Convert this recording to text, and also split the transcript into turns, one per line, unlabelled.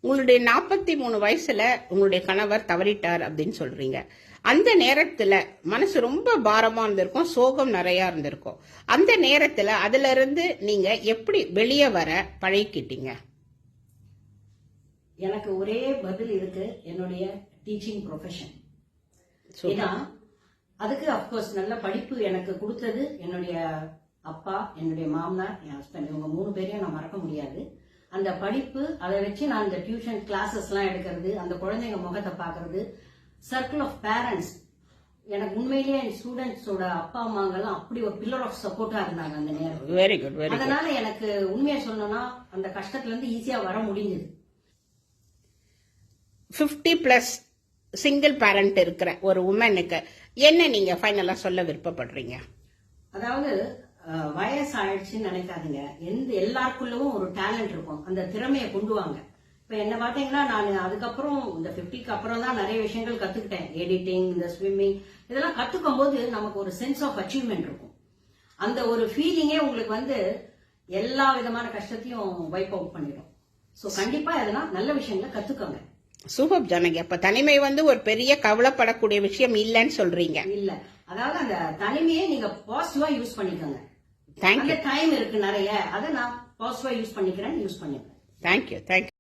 உங்களுடைய 43 வயசுல உங்களுடைய கணவர் தவறிட்டார் அப்படின்னு சொல்றீங்க. அந்த நேரத்துல மனசு ரொம்ப பாரமா இருந்திருக்கும், சோகம் நிறைய இருந்திருக்கும். அந்த நேரத்துல அதுல இருந்து நீங்க எப்படி வெளியே வர பழகிக்கிட்டீங்க?
எனக்கு ஒரே பதில் இருக்கு, என்னுடைய டீச்சிங் ப்ரொஃபஷன். ஏன்னா அதுக்கு அப்கோர்ஸ் நல்ல படிப்பு எனக்கு கொடுத்தது என்னுடைய அப்பா, என்னுடைய மாமனார், என் ஹஸ்பண்ட். இவங்க 3 பேரையும் நான் மறக்க முடியாது. அந்த படிப்பு, அதை வச்சு நான் இந்த டியூஷன் கிளாஸஸ் எல்லாம் எடுக்கிறது, அந்த குழந்தைங்க முகத்தை பாக்குறது, சர்க்கிள் ஆஃப் பேரண்ட்ஸ். எனக்கு உண்மையிலேயே என் ஸ்டூடெண்ட்ஸோட அப்பா அம்மாங்கெல்லாம் அப்படி ஒரு பில்லர் ஆஃப் சப்போர்ட்டா இருந்தாங்க அந்த நேரம்.
Very good, very good.
அதனால எனக்கு உண்மையை சொல்லணும்னா அந்த கஷ்டத்துல இருந்து ஈஸியா வர முடிஞ்சது.
50+ சிங்கிள் பேரண்ட் இருக்கிற ஒரு உமனுக்கு என்ன நீங்க ஃபைனலா சொல்ல விருப்பப்படுறீங்க?
அதாவது வயசு ஆயிடுச்சுன்னு நினைக்காதீங்க. எல்லாருக்குள்ளவும் ஒரு டேலண்ட் இருக்கும், அந்த திறமையை கொண்டு வாங்க. இப்ப என்ன பாத்தீங்கன்னா, நான் அதுக்கப்புறம் இந்த 50க்கு அப்புறம் தான் நிறைய விஷயங்கள் கத்துக்கிட்டேன். எடிட்டிங், இந்த ஸ்விம்மிங், இதெல்லாம் கத்துக்கும் போது நமக்கு ஒரு சென்ஸ் ஆஃப் அச்சீவ்மெண்ட் இருக்கும். அந்த ஒரு ஃபீலிங்கே உங்களுக்கு எல்லா விதமான கஷ்டத்தையும் வைப் அவுட் பண்ணிடும். சோ கண்டிப்பா இதெல்லாம் நல்ல விஷயங்களை கத்துக்கோங்க.
சூப்பர் ஜானகி. அப்ப தனிமை ஒரு பெரிய கவலைப்படக்கூடிய விஷயம் இல்லைன்னு சொல்றீங்க?
இல்ல, அதாவது அந்த தனிமையை நீங்க பாசிட்டிவா யூஸ் பண்ணிக்கோங்க.
தேங்க்யூ.
டைம் இருக்கு நிறைய, அதை நான் பாசிட்டிவா யூஸ் பண்ணிக்கிறேன், யூஸ் பண்ணிக்கிறேன்.
Thank you, thank you.